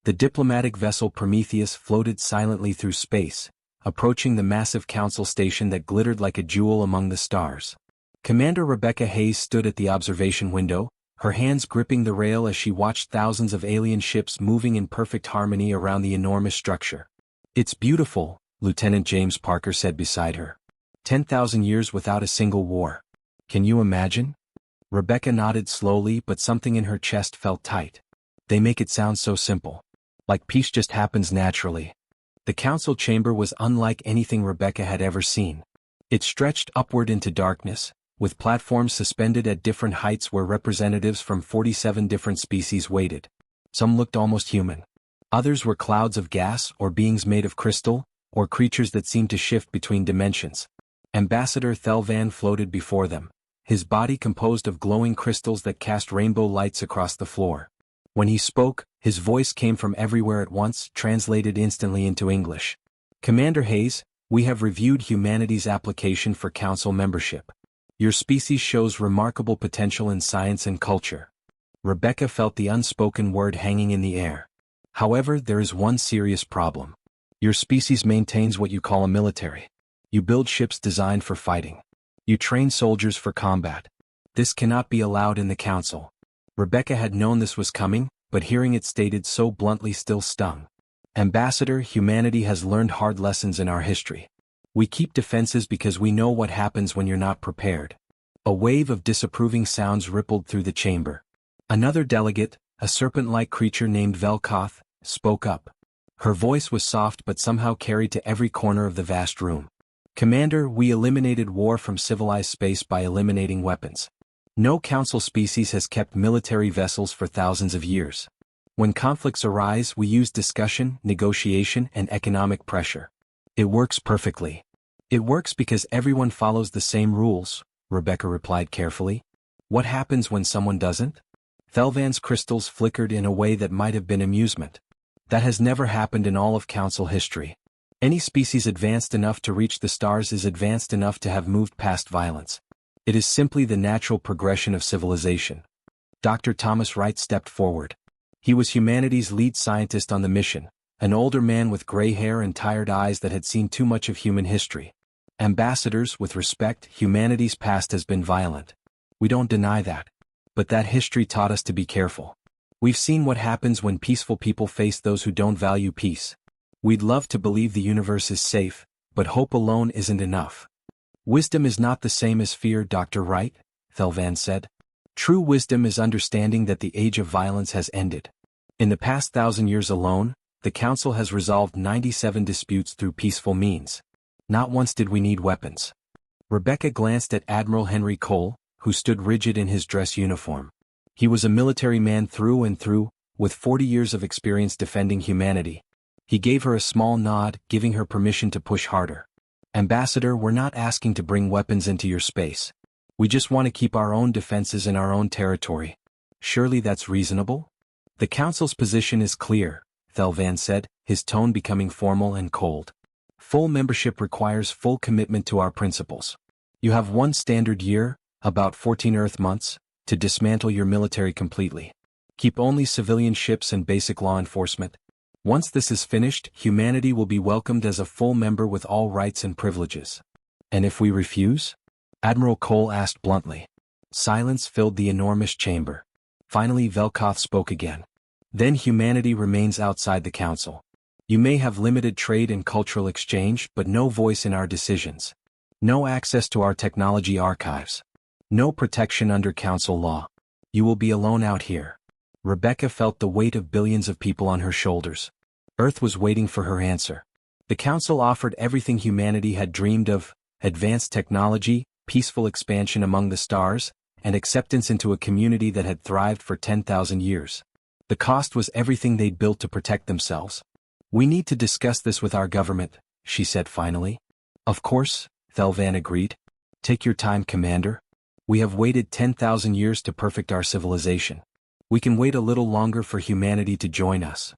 The diplomatic vessel Prometheus floated silently through space, approaching the massive council station that glittered like a jewel among the stars. Commander Rebecca Hayes stood at the observation window, her hands gripping the rail as she watched thousands of alien ships moving in perfect harmony around the enormous structure. "It's beautiful," Lieutenant James Parker said beside her. 10,000 years without a single war. Can you imagine? Rebecca nodded slowly, but something in her chest felt tight. They make it sound so simple. Like peace just happens naturally. The council chamber was unlike anything Rebecca had ever seen. It stretched upward into darkness, with platforms suspended at different heights where representatives from 47 different species waited. Some looked almost human. Others were clouds of gas or beings made of crystal, or creatures that seemed to shift between dimensions. Ambassador Thelvan floated before them, his body composed of glowing crystals that cast rainbow lights across the floor. When he spoke, his voice came from everywhere at once, translated instantly into English. "Commander Hayes, we have reviewed humanity's application for council membership. Your species shows remarkable potential in science and culture." Rebecca felt the unspoken word hanging in the air. "However, there is one serious problem. Your species maintains what you call a military. You build ships designed for fighting. You train soldiers for combat. This cannot be allowed in the council." Rebecca had known this was coming, but hearing it stated so bluntly still stung. "Ambassador, humanity has learned hard lessons in our history. We keep defenses because we know what happens when you're not prepared." A wave of disapproving sounds rippled through the chamber. Another delegate, a serpent-like creature named Velkoth, spoke up. Her voice was soft but somehow carried to every corner of the vast room. "Commander, we eliminated war from civilized space by eliminating weapons. No council species has kept military vessels for thousands of years. When conflicts arise, we use discussion, negotiation, and economic pressure. It works perfectly." "It works because everyone follows the same rules," Rebecca replied carefully. "What happens when someone doesn't?" Thelvan's crystals flickered in a way that might have been amusement. "That has never happened in all of council history. Any species advanced enough to reach the stars is advanced enough to have moved past violence. It is simply the natural progression of civilization." Dr. Thomas Wright stepped forward. He was humanity's lead scientist on the mission, an older man with gray hair and tired eyes that had seen too much of human history. "Ambassadors, with respect, humanity's past has been violent. We don't deny that. But that history taught us to be careful. We've seen what happens when peaceful people face those who don't value peace. We'd love to believe the universe is safe, but hope alone isn't enough." "Wisdom is not the same as fear, Dr. Wright," Thelvan said. "True wisdom is understanding that the age of violence has ended. In the past 1,000 years alone, the Council has resolved 97 disputes through peaceful means. Not once did we need weapons." Rebecca glanced at Admiral Henry Cole, who stood rigid in his dress uniform. He was a military man through and through, with 40 years of experience defending humanity. He gave her a small nod, giving her permission to push harder. "Ambassador, we're not asking to bring weapons into your space. We just want to keep our own defenses in our own territory. Surely that's reasonable?" "The Council's position is clear," Thelvan said, his tone becoming formal and cold. "Full membership requires full commitment to our principles. You have one standard year, about 14 Earth months, to dismantle your military completely. Keep only civilian ships and basic law enforcement. Once this is finished, humanity will be welcomed as a full member with all rights and privileges." "And if we refuse?" Admiral Cole asked bluntly. Silence filled the enormous chamber. Finally Velkoth spoke again. "Then humanity remains outside the Council. You may have limited trade and cultural exchange, but no voice in our decisions. No access to our technology archives. No protection under Council law. You will be alone out here." Rebecca felt the weight of billions of people on her shoulders. Earth was waiting for her answer. The Council offered everything humanity had dreamed of: advanced technology, peaceful expansion among the stars, and acceptance into a community that had thrived for 10,000 years. The cost was everything they'd built to protect themselves. "We need to discuss this with our government," she said finally. "Of course," Thelvan agreed. "Take your time, Commander. We have waited 10,000 years to perfect our civilization. We can wait a little longer for humanity to join us."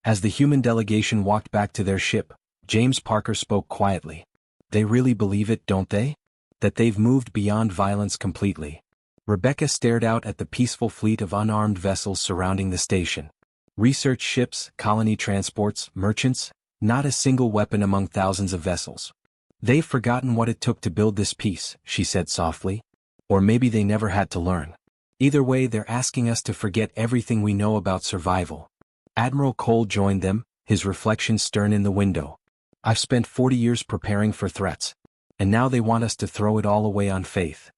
As the human delegation walked back to their ship, James Parker spoke quietly. "They really believe it, don't they? That they've moved beyond violence completely?" Rebecca stared out at the peaceful fleet of unarmed vessels surrounding the station. Research ships, colony transports, merchants, not a single weapon among thousands of vessels. They've forgotten what it took to build this peace, she said softly. Or maybe they never had to learn. Either way, they're asking us to forget everything we know about survival. Admiral Cole joined them, his reflection stern in the window. I've spent 40 years preparing for threats. And now they want us to throw it all away on faith.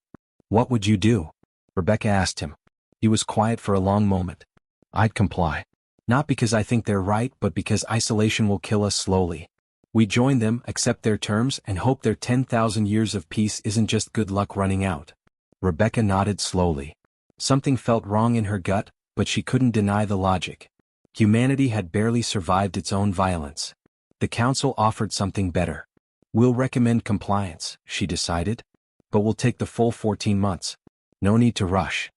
What would you do? Rebecca asked him. He was quiet for a long moment. I'd comply. Not because I think they're right, but because isolation will kill us slowly. We join them, accept their terms, and hope their 10,000 years of peace isn't just good luck running out. Rebecca nodded slowly. Something felt wrong in her gut, but she couldn't deny the logic. Humanity had barely survived its own violence. The council offered something better. We'll recommend compliance, she decided. But we'll take the full 14 months. No need to rush.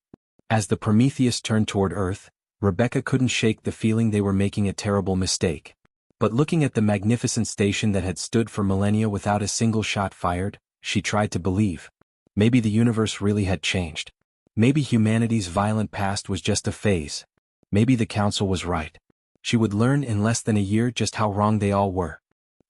As the Prometheus turned toward Earth, Rebecca couldn't shake the feeling they were making a terrible mistake. But looking at the magnificent station that had stood for millennia without a single shot fired, she tried to believe. Maybe the universe really had changed. Maybe humanity's violent past was just a phase. Maybe the council was right. She would learn in less than a year just how wrong they all were.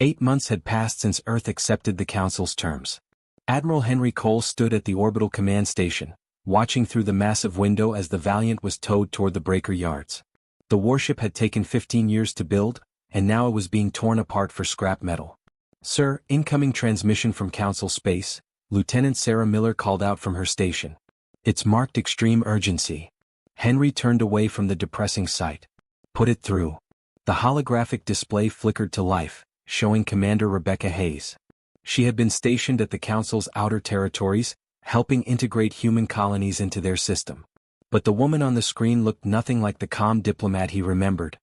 8 months had passed since Earth accepted the council's terms. Admiral Henry Cole stood at the orbital command station, watching through the massive window as the Valiant was towed toward the breaker yards. The warship had taken 15 years to build, and now it was being torn apart for scrap metal. Sir, incoming transmission from Council Space, Lieutenant Sarah Miller called out from her station. It's marked extreme urgency. Henry turned away from the depressing sight. Put it through. The holographic display flickered to life, showing Commander Rebecca Hayes. She had been stationed at the Council's outer territories, helping integrate human colonies into their system. But the woman on the screen looked nothing like the calm diplomat he remembered.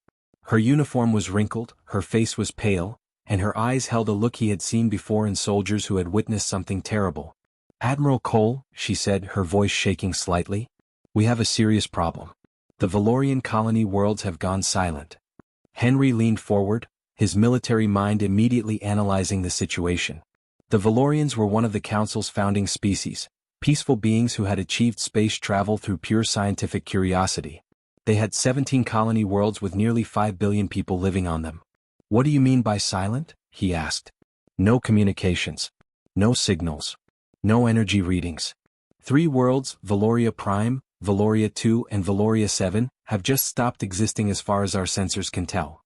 Her uniform was wrinkled, her face was pale, and her eyes held a look he had seen before in soldiers who had witnessed something terrible. Admiral Cole, she said, her voice shaking slightly, we have a serious problem. The Valorian colony worlds have gone silent. Henry leaned forward, his military mind immediately analyzing the situation. The Valorians were one of the Council's founding species, peaceful beings who had achieved space travel through pure scientific curiosity. They had 17 colony worlds with nearly 5 billion people living on them. What do you mean by silent? He asked. No communications. No signals. No energy readings. 3 worlds, Valoria Prime, Valoria 2 and Valoria 7, have just stopped existing as far as our sensors can tell.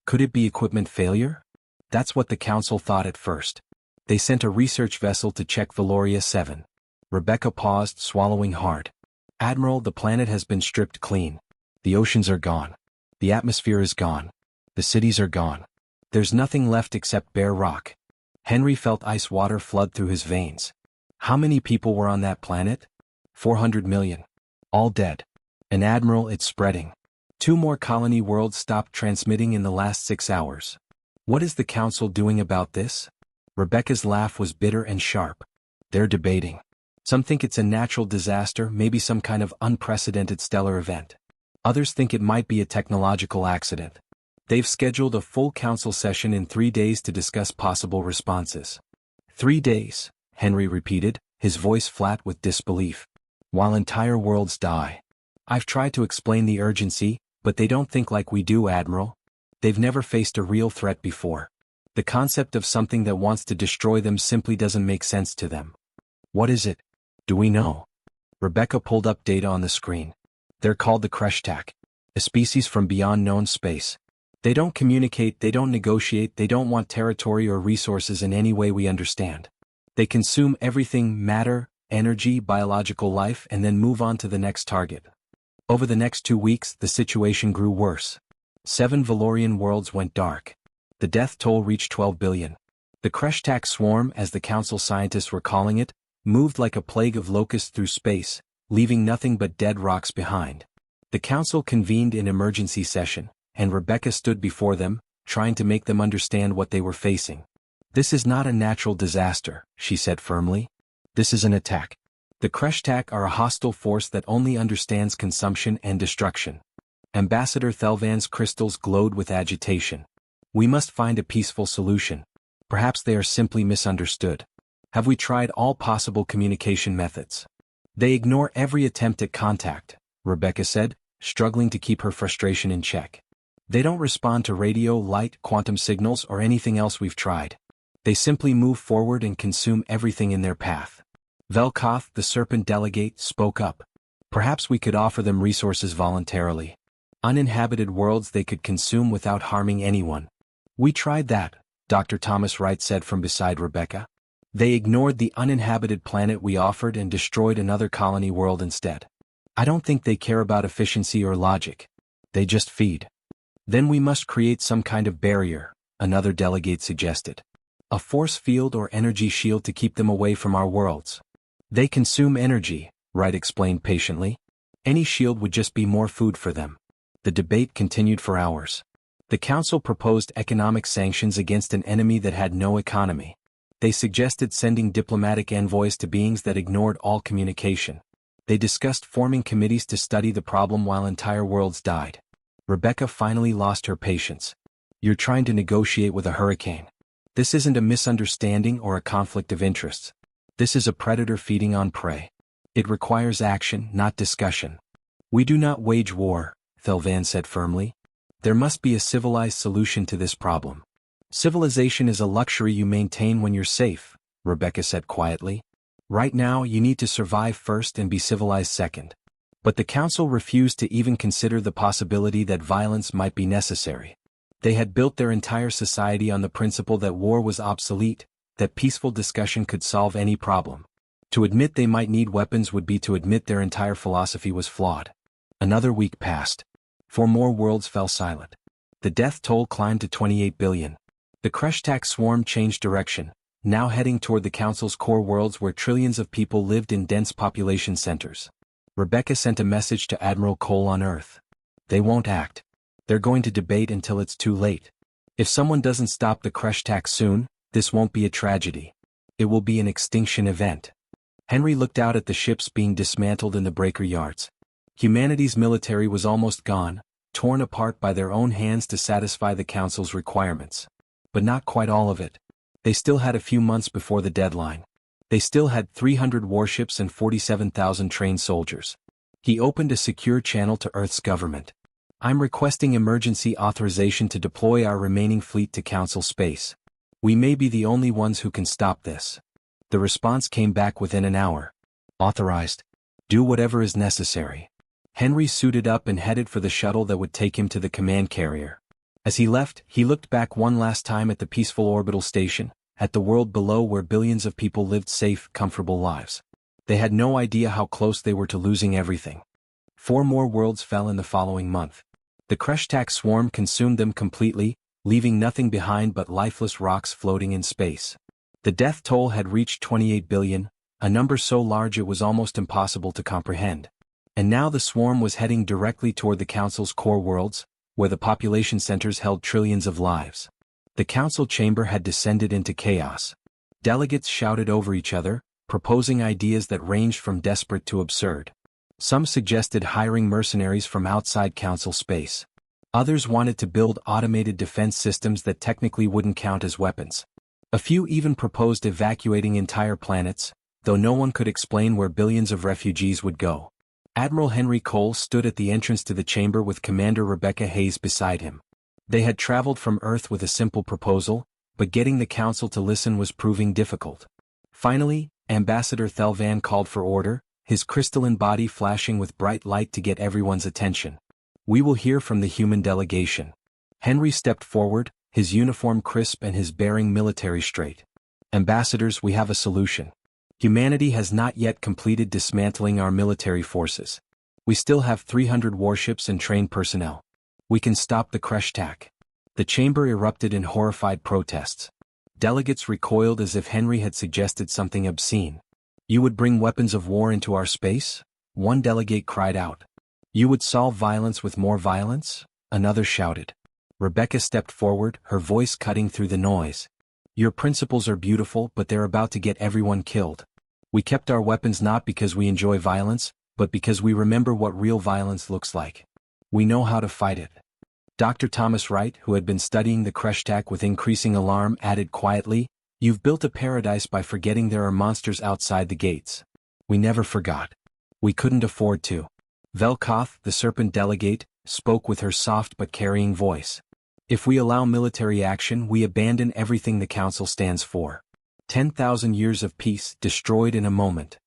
Could it be equipment failure? That's what the Council thought at first. They sent a research vessel to check Valoria 7. Rebecca paused, swallowing hard. Admiral, the planet has been stripped clean. The oceans are gone. The atmosphere is gone. The cities are gone. There's nothing left except bare rock. Henry felt ice water flood through his veins. How many people were on that planet? 400 million. All dead. And Admiral, it's spreading. 2 more colony worlds stopped transmitting in the last 6 hours. What is the Council doing about this? Rebecca's laugh was bitter and sharp. They're debating. Some think it's a natural disaster, maybe some kind of unprecedented stellar event. Others think it might be a technological accident. They've scheduled a full Council session in 3 days to discuss possible responses. 3 days, Henry repeated, his voice flat with disbelief. While entire worlds die. I've tried to explain the urgency, but they don't think like we do, Admiral. They've never faced a real threat before. The concept of something that wants to destroy them simply doesn't make sense to them. What is it? Do we know? Rebecca pulled up data on the screen. They're called the Kreshtak, a species from beyond known space. They don't communicate, they don't negotiate, they don't want territory or resources in any way we understand. They consume everything, matter, energy, biological life, and then move on to the next target. Over the next 2 weeks, the situation grew worse. 7 Valorian worlds went dark. The death toll reached 12 billion. The Kreshtak swarm, as the Council scientists were calling it, moved like a plague of locusts through space, leaving nothing but dead rocks behind. The Council convened an emergency session, and Rebecca stood before them, trying to make them understand what they were facing. This is not a natural disaster, she said firmly. This is an attack. The Kreshtak are a hostile force that only understands consumption and destruction. Ambassador Thelvan's crystals glowed with agitation. We must find a peaceful solution. Perhaps they are simply misunderstood. Have we tried all possible communication methods? They ignore every attempt at contact, Rebecca said, struggling to keep her frustration in check. They don't respond to radio, light, quantum signals, or anything else we've tried. They simply move forward and consume everything in their path. Velkoth, the serpent delegate, spoke up. Perhaps we could offer them resources voluntarily. Uninhabited worlds they could consume without harming anyone. We tried that, Dr. Thomas Wright said from beside Rebecca. They ignored the uninhabited planet we offered and destroyed another colony world instead. I don't think they care about efficiency or logic. They just feed. Then we must create some kind of barrier, another delegate suggested. A force field or energy shield to keep them away from our worlds. They consume energy, Wright explained patiently. Any shield would just be more food for them. The debate continued for hours. The council proposed economic sanctions against an enemy that had no economy. They suggested sending diplomatic envoys to beings that ignored all communication. They discussed forming committees to study the problem while entire worlds died. Rebecca finally lost her patience. You're trying to negotiate with a hurricane. This isn't a misunderstanding or a conflict of interests. This is a predator feeding on prey. It requires action, not discussion. We do not wage war, Thelvan said firmly. There must be a civilized solution to this problem. Civilization is a luxury you maintain when you're safe, Rebecca said quietly. Right now you need to survive first and be civilized second. But the council refused to even consider the possibility that violence might be necessary. They had built their entire society on the principle that war was obsolete, that peaceful discussion could solve any problem. To admit they might need weapons would be to admit their entire philosophy was flawed. Another week passed. 4 more worlds fell silent. The death toll climbed to 28 billion. The Kreshtak swarm changed direction, now heading toward the Council's core worlds where trillions of people lived in dense population centers. Rebecca sent a message to Admiral Cole on Earth. They won't act. They're going to debate until it's too late. If someone doesn't stop the Kreshtak soon, this won't be a tragedy. It will be an extinction event. Henry looked out at the ships being dismantled in the breaker yards. Humanity's military was almost gone, torn apart by their own hands to satisfy the Council's requirements. But not quite all of it. They still had a few months before the deadline. They still had 300 warships and 47,000 trained soldiers. He opened a secure channel to Earth's government. I'm requesting emergency authorization to deploy our remaining fleet to Council space. We may be the only ones who can stop this. The response came back within an hour. Authorized. Do whatever is necessary. Henry suited up and headed for the shuttle that would take him to the command carrier. As he left, he looked back one last time at the peaceful orbital station, at the world below where billions of people lived safe, comfortable lives. They had no idea how close they were to losing everything. 4 more worlds fell in the following month. The Kreshtak swarm consumed them completely, leaving nothing behind but lifeless rocks floating in space. The death toll had reached 28 billion, a number so large it was almost impossible to comprehend. And now the swarm was heading directly toward the Council's core worlds, where the population centers held trillions of lives. The Council chamber had descended into chaos. Delegates shouted over each other, proposing ideas that ranged from desperate to absurd. Some suggested hiring mercenaries from outside Council space. Others wanted to build automated defense systems that technically wouldn't count as weapons. A few even proposed evacuating entire planets, though no one could explain where billions of refugees would go. Admiral Henry Cole stood at the entrance to the chamber with Commander Rebecca Hayes beside him. They had traveled from Earth with a simple proposal, but getting the Council to listen was proving difficult. Finally, Ambassador Thelvan called for order, his crystalline body flashing with bright light to get everyone's attention. We will hear from the human delegation. Henry stepped forward, his uniform crisp and his bearing military straight. Ambassadors, we have a solution. Humanity has not yet completed dismantling our military forces. We still have 300 warships and trained personnel. We can stop the Kreshtak. The chamber erupted in horrified protests. Delegates recoiled as if Henry had suggested something obscene. You would bring weapons of war into our space? One delegate cried out. You would solve violence with more violence? Another shouted. Rebecca stepped forward, her voice cutting through the noise. Your principles are beautiful, but they're about to get everyone killed. We kept our weapons not because we enjoy violence, but because we remember what real violence looks like. We know how to fight it. Dr. Thomas Wright, who had been studying the Kreshtak with increasing alarm, added quietly, You've built a paradise by forgetting there are monsters outside the gates. We never forgot. We couldn't afford to. Velkoth, the serpent delegate, spoke with her soft but carrying voice. If we allow military action, we abandon everything the Council stands for. 10,000 years of peace destroyed in a moment.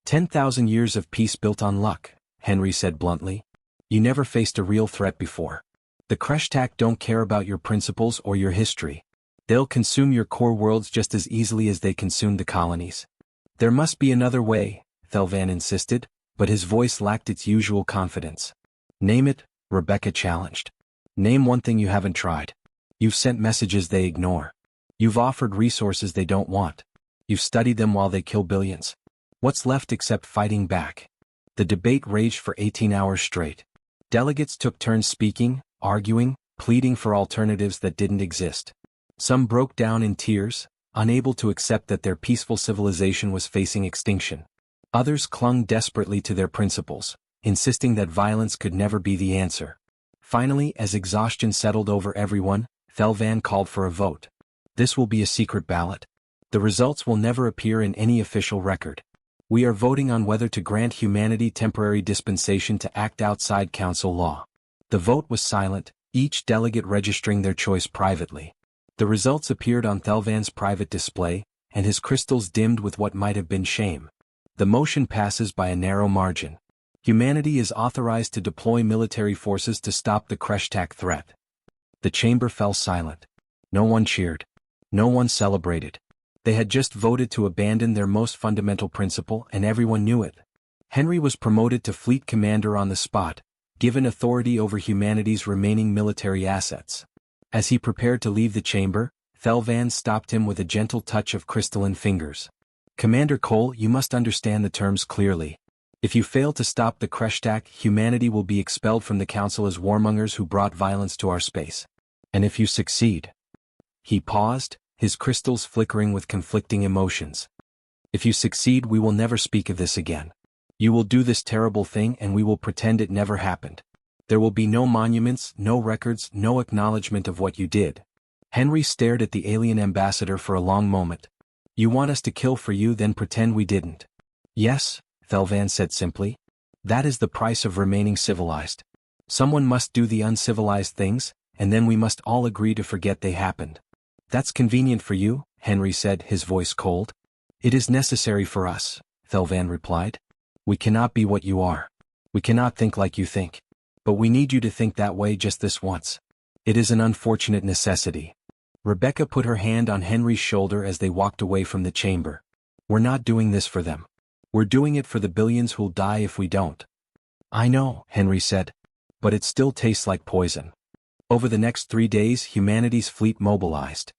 10,000 years of peace built on luck, Henry said bluntly. You never faced a real threat before. The Kreshtak don't care about your principles or your history. They'll consume your core worlds just as easily as they consumed the colonies. There must be another way, Thelvan insisted, but his voice lacked its usual confidence. Name it, Rebecca challenged. Name one thing you haven't tried. You've sent messages they ignore. You've offered resources they don't want. You've studied them while they kill billions. What's left except fighting back? The debate raged for 18 hours straight. Delegates took turns speaking, arguing, pleading for alternatives that didn't exist. Some broke down in tears, unable to accept that their peaceful civilization was facing extinction. Others clung desperately to their principles, insisting that violence could never be the answer. Finally, as exhaustion settled over everyone, Thelvan called for a vote. This will be a secret ballot. The results will never appear in any official record. We are voting on whether to grant humanity temporary dispensation to act outside Council law. The vote was silent, each delegate registering their choice privately. The results appeared on Thelvan's private display, and his crystals dimmed with what might have been shame. The motion passes by a narrow margin. Humanity is authorized to deploy military forces to stop the Kreshtak threat. The chamber fell silent. No one cheered. No one celebrated. They had just voted to abandon their most fundamental principle, and everyone knew it. Henry was promoted to fleet commander on the spot, given authority over humanity's remaining military assets. As he prepared to leave the chamber, Thelvan stopped him with a gentle touch of crystalline fingers. Commander Cole, you must understand the terms clearly. If you fail to stop the Kreshtak, humanity will be expelled from the Council as warmongers who brought violence to our space. And if you succeed... He paused, his crystals flickering with conflicting emotions. If you succeed, we will never speak of this again. You will do this terrible thing and we will pretend it never happened. There will be no monuments, no records, no acknowledgement of what you did. Henry stared at the alien ambassador for a long moment. You want us to kill for you, then pretend we didn't. Yes, Thelvan said simply. That is the price of remaining civilized. Someone must do the uncivilized things, and then we must all agree to forget they happened. That's convenient for you, Henry said, his voice cold. It is necessary for us, Thelvan replied. We cannot be what you are. We cannot think like you think. But we need you to think that way just this once. It is an unfortunate necessity. Rebecca put her hand on Henry's shoulder as they walked away from the chamber. We're not doing this for them. We're doing it for the billions who'll die if we don't. I know, Henry said. But it still tastes like poison. Over the next 3 days, humanity's fleet mobilized.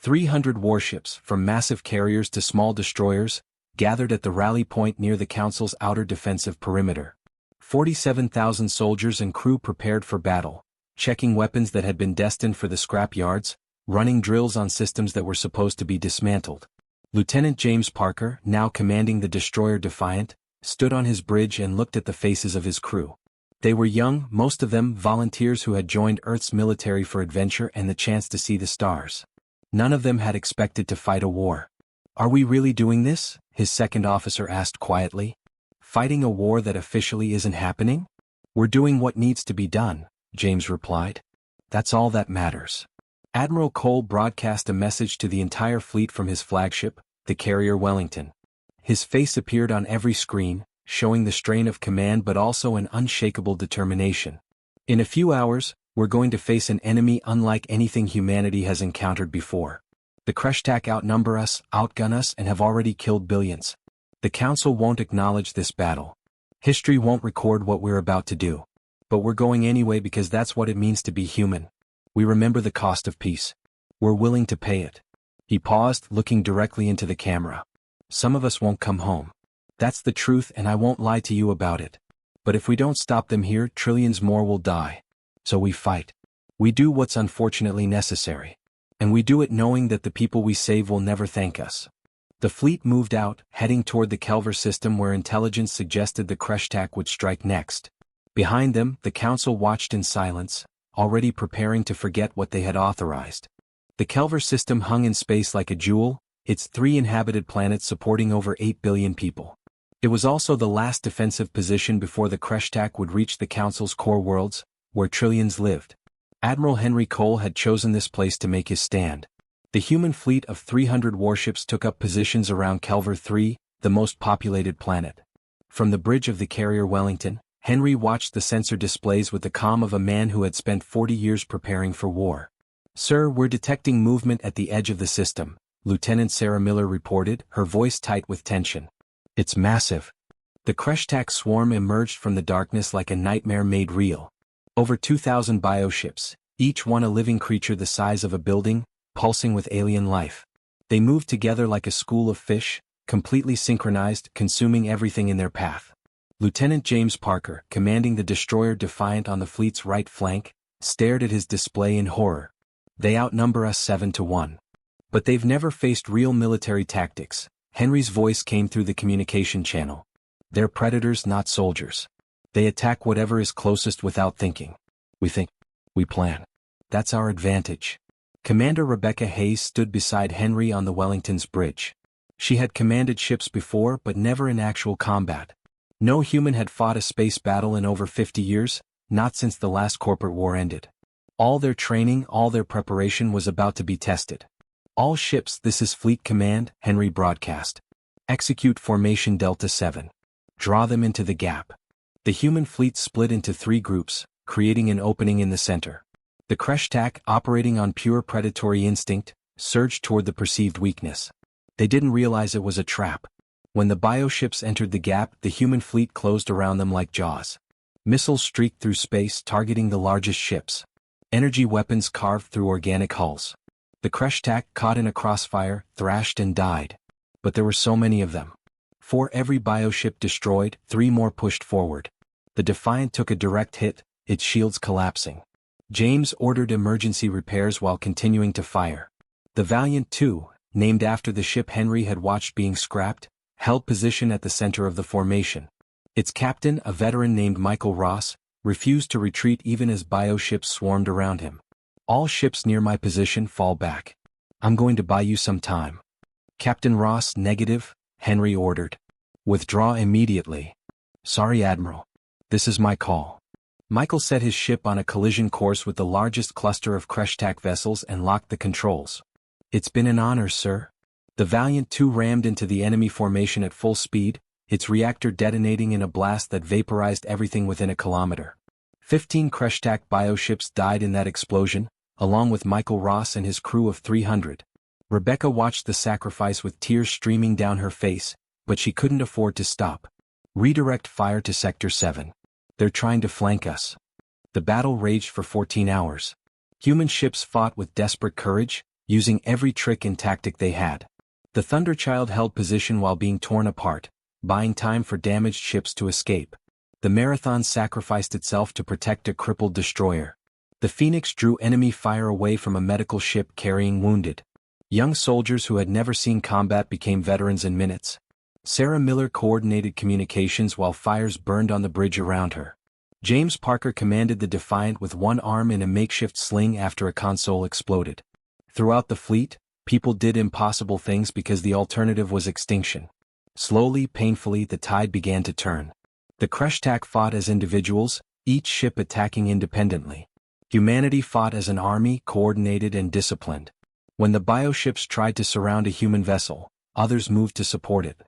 300 warships, from massive carriers to small destroyers, gathered at the rally point near the Council's outer defensive perimeter. 47,000 soldiers and crew prepared for battle, checking weapons that had been destined for the scrap yards, running drills on systems that were supposed to be dismantled. Lieutenant James Parker, now commanding the destroyer Defiant, stood on his bridge and looked at the faces of his crew. They were young, most of them volunteers who had joined Earth's military for adventure and the chance to see the stars. None of them had expected to fight a war. Are we really doing this? His second officer asked quietly. Fighting a war that officially isn't happening? We're doing what needs to be done, James replied. That's all that matters. Admiral Cole broadcast a message to the entire fleet from his flagship, the carrier Wellington. His face appeared on every screen, showing the strain of command but also an unshakable determination. In a few hours, we're going to face an enemy unlike anything humanity has encountered before. The Kreshtak outnumber us, outgun us, and have already killed billions. The Council won't acknowledge this battle. History won't record what we're about to do. But we're going anyway because that's what it means to be human. We remember the cost of peace. We're willing to pay it. He paused, looking directly into the camera. Some of us won't come home. That's the truth, and I won't lie to you about it. But if we don't stop them here, trillions more will die. So we fight. We do what's unfortunately necessary. And we do it knowing that the people we save will never thank us. The fleet moved out, heading toward the Kelver system where intelligence suggested the Kreshtak would strike next. Behind them, the Council watched in silence, already preparing to forget what they had authorized. The Kelver system hung in space like a jewel, its 3 inhabited planets supporting over 8 billion people. It was also the last defensive position before the Kreshtak would reach the Council's core worlds, where trillions lived. Admiral Henry Cole had chosen this place to make his stand. The human fleet of 300 warships took up positions around Kelvor 3, the most populated planet. From the bridge of the carrier Wellington, Henry watched the sensor displays with the calm of a man who had spent 40 years preparing for war. "Sir, we're detecting movement at the edge of the system," Lieutenant Sarah Miller reported, her voice tight with tension. "It's massive." The Kreshtak swarm emerged from the darkness like a nightmare made real. Over 2,000 bioships, each one a living creature the size of a building, pulsing with alien life. They moved together like a school of fish, completely synchronized, consuming everything in their path. Lieutenant James Parker, commanding the destroyer Defiant on the fleet's right flank, stared at his display in horror. "They outnumber us 7-1. But they've never faced real military tactics." Henry's voice came through the communication channel. "They're predators, not soldiers. They attack whatever is closest without thinking. We think. We plan. That's our advantage." Commander Rebecca Hayes stood beside Henry on the Wellington's bridge. She had commanded ships before but never in actual combat. No human had fought a space battle in over 50 years, not since the last corporate war ended. All their training, all their preparation was about to be tested. "All ships, this is Fleet Command," Henry broadcast. "Execute Formation Delta 7. Draw them into the gap." The human fleet split into 3 groups, creating an opening in the center. The Kreshtak, operating on pure predatory instinct, surged toward the perceived weakness. They didn't realize it was a trap. When the bioships entered the gap, the human fleet closed around them like jaws. Missiles streaked through space, targeting the largest ships. Energy weapons carved through organic hulls. The Kreshtak, caught in a crossfire, thrashed and died. But there were so many of them. For every bioship destroyed, 3 more pushed forward. The Defiant took a direct hit, its shields collapsing. James ordered emergency repairs while continuing to fire. The Valiant, too, named after the ship Henry had watched being scrapped, held position at the center of the formation. Its captain, a veteran named Michael Ross, refused to retreat even as bioships swarmed around him. "All ships near my position fall back. I'm going to buy you some time." "Captain Ross, negative," Henry ordered. "Withdraw immediately." "Sorry, Admiral. This is my call." Michael set his ship on a collision course with the largest cluster of Kreshtak vessels and locked the controls. "It's been an honor, sir." The Valiant 2 rammed into the enemy formation at full speed, its reactor detonating in a blast that vaporized everything within a kilometer. 15 Kreshtak bioships died in that explosion, along with Michael Ross and his crew of 300. Rebecca watched the sacrifice with tears streaming down her face, but she couldn't afford to stop. "Redirect fire to Sector 7. They're trying to flank us." The battle raged for 14 hours. Human ships fought with desperate courage, using every trick and tactic they had. The Thunderchild held position while being torn apart, buying time for damaged ships to escape. The Marathon sacrificed itself to protect a crippled destroyer. The Phoenix drew enemy fire away from a medical ship carrying wounded. Young soldiers who had never seen combat became veterans in minutes. Sarah Miller coordinated communications while fires burned on the bridge around her. James Parker commanded the Defiant with one arm in a makeshift sling after a console exploded. Throughout the fleet, people did impossible things because the alternative was extinction. Slowly, painfully, the tide began to turn. The Kreshtak fought as individuals, each ship attacking independently. Humanity fought as an army, coordinated and disciplined. When the bioships tried to surround a human vessel, others moved to support it.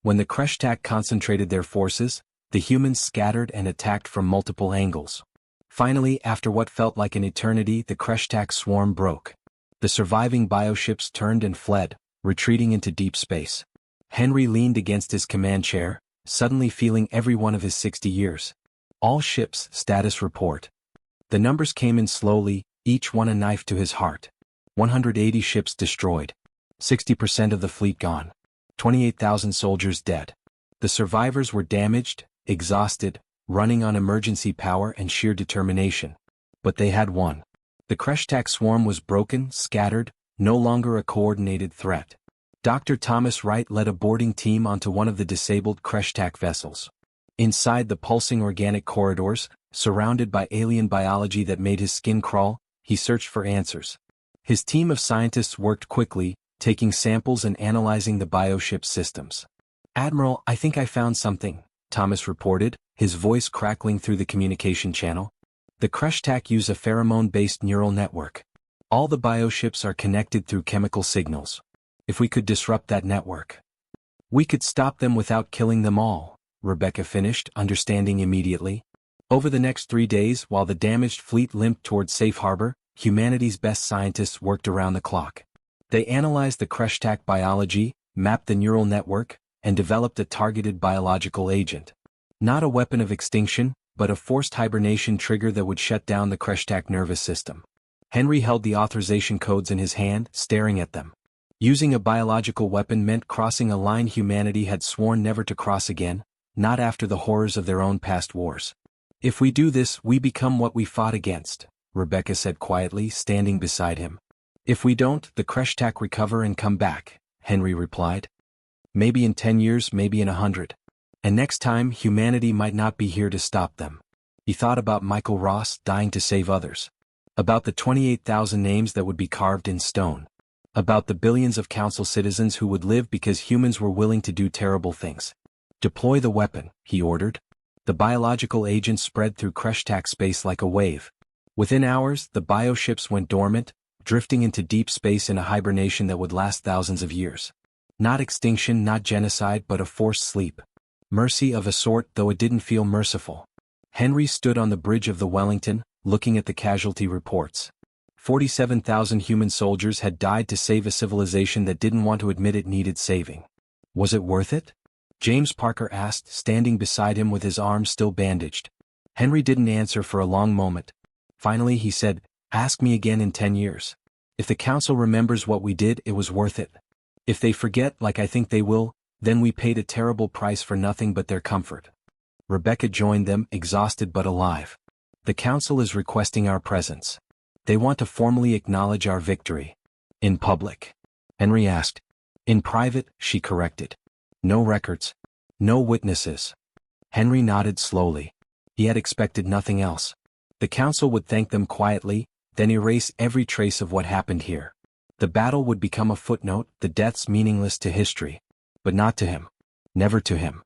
When the Kreshtak concentrated their forces, the humans scattered and attacked from multiple angles. Finally, after what felt like an eternity, the Kreshtak swarm broke. The surviving bioships turned and fled, retreating into deep space. Henry leaned against his command chair, suddenly feeling every one of his 60 years. "All ships, status report." The numbers came in slowly, each one a knife to his heart. 180 ships destroyed. 60% of the fleet gone. 28,000 soldiers dead. The survivors were damaged, exhausted, running on emergency power and sheer determination. But they had won. The Kreshtak swarm was broken, scattered, no longer a coordinated threat. Dr. Thomas Wright led a boarding team onto one of the disabled Kreshtak vessels. Inside the pulsing organic corridors, surrounded by alien biology that made his skin crawl, he searched for answers. His team of scientists worked quickly, taking samples and analyzing the bioship systems. "Admiral, I think I found something," Thomas reported, his voice crackling through the communication channel. The Kreshtak use a pheromone-based neural network. All the bioships are connected through chemical signals. If we could disrupt that network, we could stop them without killing them all, Rebecca finished, understanding immediately. Over the next 3 days, while the damaged fleet limped toward safe harbor, humanity's best scientists worked around the clock. They analyzed the Kreshtak biology, mapped the neural network, and developed a targeted biological agent. Not a weapon of extinction, but a forced hibernation trigger that would shut down the Kreshtak nervous system. Henry held the authorization codes in his hand, staring at them. Using a biological weapon meant crossing a line humanity had sworn never to cross again, not after the horrors of their own past wars. If we do this, we become what we fought against, Rebecca said quietly, standing beside him. If we don't, the Kreshtak recover and come back, Henry replied. Maybe in 10 years, maybe in 100. And next time, humanity might not be here to stop them. He thought about Michael Ross dying to save others. About the 28,000 names that would be carved in stone. About the billions of council citizens who would live because humans were willing to do terrible things. Deploy the weapon, he ordered. The biological agent spread through Kreshtak space like a wave. Within hours, the bioships went dormant, drifting into deep space in a hibernation that would last thousands of years. Not extinction, not genocide, but a forced sleep. Mercy of a sort, though it didn't feel merciful. Henry stood on the bridge of the Wellington, looking at the casualty reports. 47,000 human soldiers had died to save a civilization that didn't want to admit it needed saving. Was it worth it? James Parker asked, standing beside him with his arms still bandaged. Henry didn't answer for a long moment. Finally he said, "Ask me again in 10 years. If the council remembers what we did, it was worth it. If they forget, like I think they will, then we paid a terrible price for nothing but their comfort." Rebecca joined them, exhausted but alive. "The council is requesting our presence. They want to formally acknowledge our victory." "In public?" Henry asked. "In private," she corrected. "No records. No witnesses." Henry nodded slowly. He had expected nothing else. The council would thank them quietly, then erase every trace of what happened here. The battle would become a footnote, the deaths meaningless to history. But not to him. Never to him.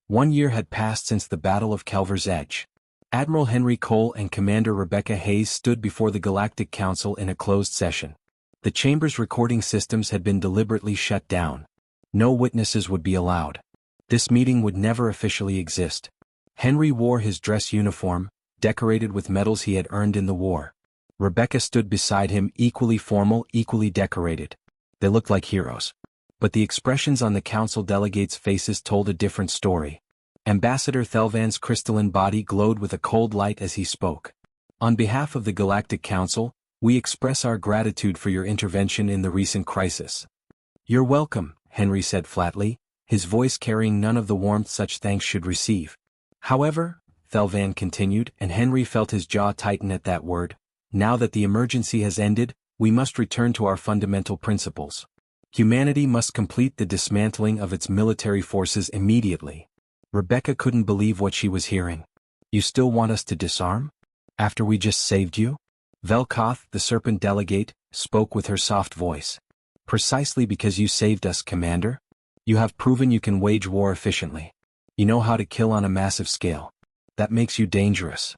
1 year had passed since the Battle of Kelver's Edge. Admiral Henry Cole and Commander Rebecca Hayes stood before the Galactic Council in a closed session. The chamber's recording systems had been deliberately shut down. No witnesses would be allowed. This meeting would never officially exist. Henry wore his dress uniform, decorated with medals he had earned in the war. Rebecca stood beside him, equally formal, equally decorated. They looked like heroes. But the expressions on the council delegates' faces told a different story. Ambassador Thelvan's crystalline body glowed with a cold light as he spoke. "On behalf of the Galactic Council, we express our gratitude for your intervention in the recent crisis." "You're welcome," Henry said flatly, his voice carrying none of the warmth such thanks should receive. "However," Thelvan continued, and Henry felt his jaw tighten at that word, "now that the emergency has ended, we must return to our fundamental principles. Humanity must complete the dismantling of its military forces immediately." Rebecca couldn't believe what she was hearing. "You still want us to disarm? After we just saved you?" Velkoth, the serpent delegate, spoke with her soft voice. "Precisely because you saved us, Commander. You have proven you can wage war efficiently. You know how to kill on a massive scale. That makes you dangerous."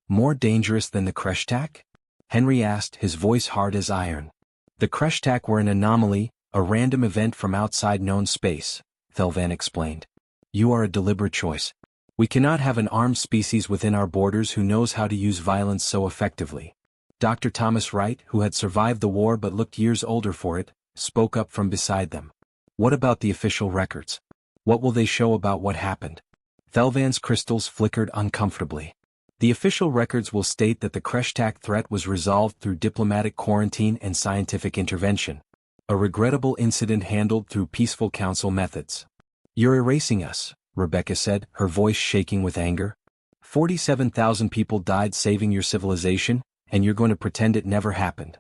"More dangerous than the Kreshtak?" Henry asked, his voice hard as iron. "The Kreshtak were an anomaly, a random event from outside known space," Thelvan explained. "You are a deliberate choice. We cannot have an armed species within our borders who knows how to use violence so effectively." Dr. Thomas Wright, who had survived the war but looked years older for it, spoke up from beside them. "What about the official records? What will they show about what happened?" Thelvan's crystals flickered uncomfortably. "The official records will state that the Kreshtak threat was resolved through diplomatic quarantine and scientific intervention. A regrettable incident handled through peaceful council methods." "You're erasing us," Rebecca said, her voice shaking with anger. 47,000 people died saving your civilization, and you're going to pretend it never happened."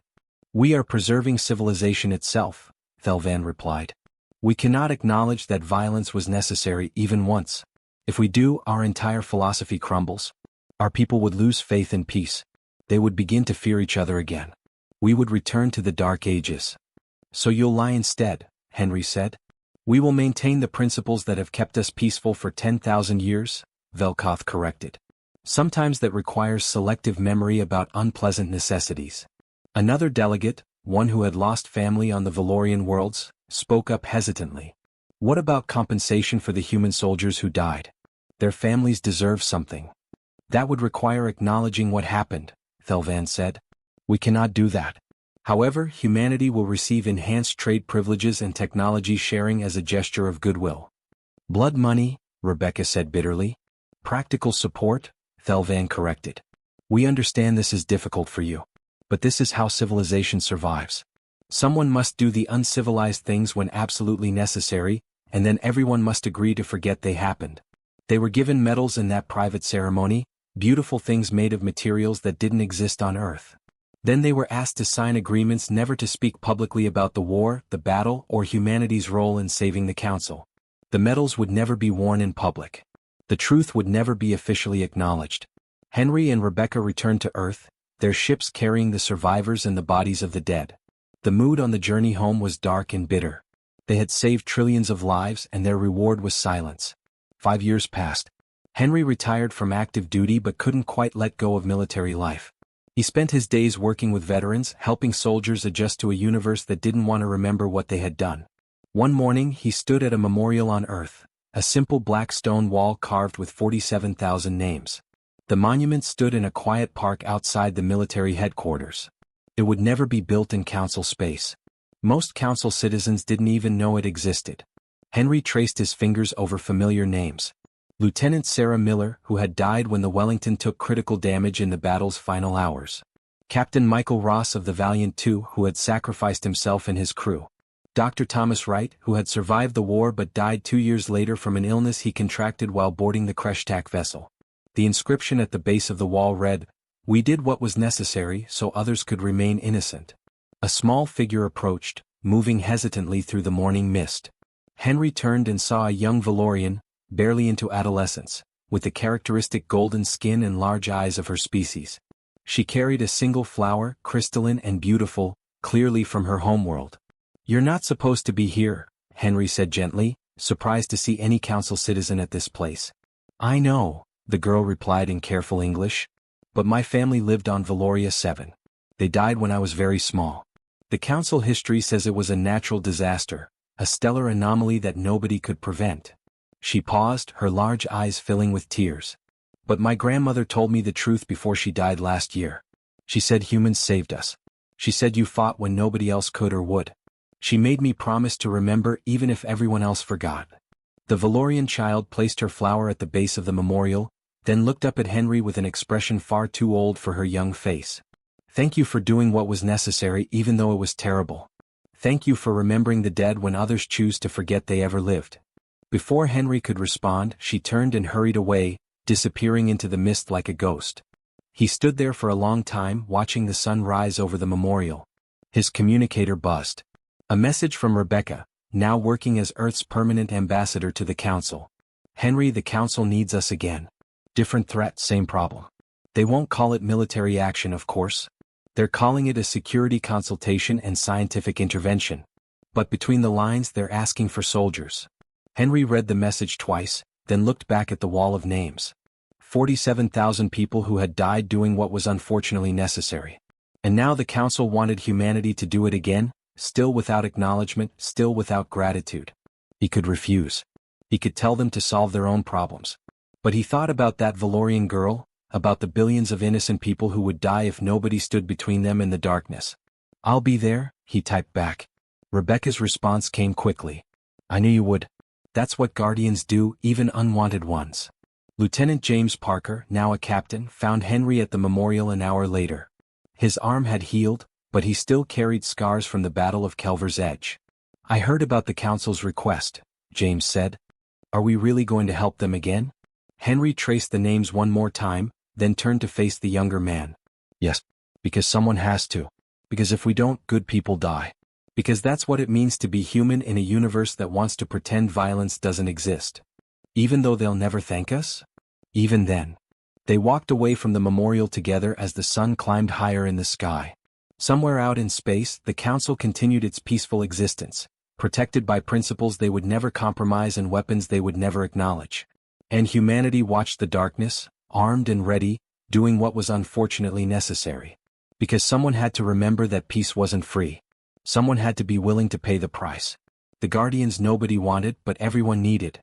"We are preserving civilization itself," Thelvan replied. "We cannot acknowledge that violence was necessary even once. If we do, our entire philosophy crumbles. Our people would lose faith in peace. They would begin to fear each other again. We would return to the Dark Ages." "So you'll lie instead," Henry said. We will maintain the principles that have kept us peaceful for 10,000 years, Velkoth corrected. Sometimes that requires selective memory about unpleasant necessities. Another delegate, one who had lost family on the Valorian worlds, spoke up hesitantly. What about compensation for the human soldiers who died? Their families deserve something. That would require acknowledging what happened, Thelvan said. We cannot do that. However, humanity will receive enhanced trade privileges and technology sharing as a gesture of goodwill. Blood money, Rebecca said bitterly. Practical support, Thelvan corrected. We understand this is difficult for you. But this is how civilization survives. Someone must do the uncivilized things when absolutely necessary, and then everyone must agree to forget they happened. They were given medals in that private ceremony, beautiful things made of materials that didn't exist on Earth. Then they were asked to sign agreements never to speak publicly about the war, the battle, or humanity's role in saving the Council. The medals would never be worn in public. The truth would never be officially acknowledged. Henry and Rebecca returned to Earth, their ships carrying the survivors and the bodies of the dead. The mood on the journey home was dark and bitter. They had saved trillions of lives and their reward was silence. 5 years passed. Henry retired from active duty but couldn't quite let go of military life. He spent his days working with veterans, helping soldiers adjust to a universe that didn't want to remember what they had done. One morning he stood at a memorial on Earth, a simple black stone wall carved with 47,000 names. The monument stood in a quiet park outside the military headquarters. It would never be built in Council space. Most Council citizens didn't even know it existed. Henry traced his fingers over familiar names. Lieutenant Sarah Miller, who had died when the Wellington took critical damage in the battle's final hours. Captain Michael Ross of the Valiant II, who had sacrificed himself and his crew. Dr. Thomas Wright, who had survived the war but died 2 years later from an illness he contracted while boarding the Kreshtak vessel. The inscription at the base of the wall read, "We did what was necessary so others could remain innocent." A small figure approached, moving hesitantly through the morning mist. Henry turned and saw a young Valorian, barely into adolescence, with the characteristic golden skin and large eyes of her species. She carried a single flower, crystalline and beautiful, clearly from her homeworld. "You're not supposed to be here," Henry said gently, surprised to see any Council citizen at this place. "I know," the girl replied in careful English. "But my family lived on Valoria 7. They died when I was very small. The Council history says it was a natural disaster, a stellar anomaly that nobody could prevent." She paused, her large eyes filling with tears. "But my grandmother told me the truth before she died last year. She said humans saved us. She said you fought when nobody else could or would. She made me promise to remember even if everyone else forgot." The Valorian child placed her flower at the base of the memorial, then looked up at Henry with an expression far too old for her young face. "Thank you for doing what was necessary even though it was terrible. Thank you for remembering the dead when others choose to forget they ever lived." Before Henry could respond, she turned and hurried away, disappearing into the mist like a ghost. He stood there for a long time, watching the sun rise over the memorial. His communicator buzzed. A message from Rebecca, now working as Earth's permanent ambassador to the Council. "Henry, the Council needs us again. Different threat, same problem. They won't call it military action, of course. They're calling it a security consultation and scientific intervention. But between the lines they're asking for soldiers." Henry read the message twice, then looked back at the wall of names. 47,000 people who had died doing what was unfortunately necessary. And now the Council wanted humanity to do it again, still without acknowledgement, still without gratitude. He could refuse. He could tell them to solve their own problems. But he thought about that Valorian girl, about the billions of innocent people who would die if nobody stood between them and the darkness. "I'll be there," he typed back. Rebecca's response came quickly. "I knew you would. That's what Guardians do, even unwanted ones." Lieutenant James Parker, now a captain, found Henry at the memorial an hour later. His arm had healed, but he still carried scars from the Battle of Kelver's Edge. "I heard about the Council's request," James said. "Are we really going to help them again?" Henry traced the names one more time, then turned to face the younger man. "Yes. Because someone has to. Because if we don't, good people die. Because that's what it means to be human in a universe that wants to pretend violence doesn't exist. Even though they'll never thank us?" Even then. They walked away from the memorial together as the sun climbed higher in the sky. Somewhere out in space, the Council continued its peaceful existence, protected by principles they would never compromise and weapons they would never acknowledge. And humanity watched the darkness, armed and ready, doing what was unfortunately necessary. Because someone had to remember that peace wasn't free. Someone had to be willing to pay the price. The Guardians nobody wanted but everyone needed.